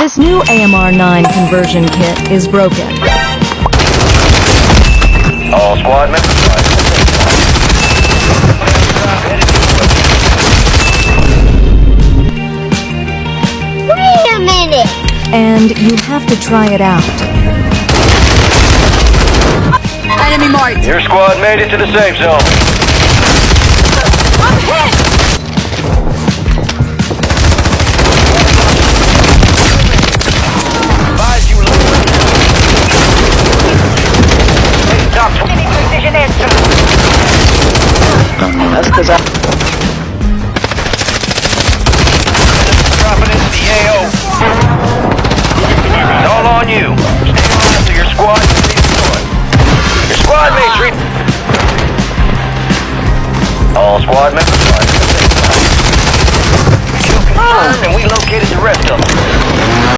This new Amr9 conversion kit is broken. All squad members. Wait a minute! And you have to try it out. Enemy marked. Your squad made it to the safe zone. I'm hit! Advise you stop. Enemy precision instrument. That's because I... Dropping into the AO. It's all on you. Stay alive so your squad can be destroyed. Your squad mates reach. All squad members.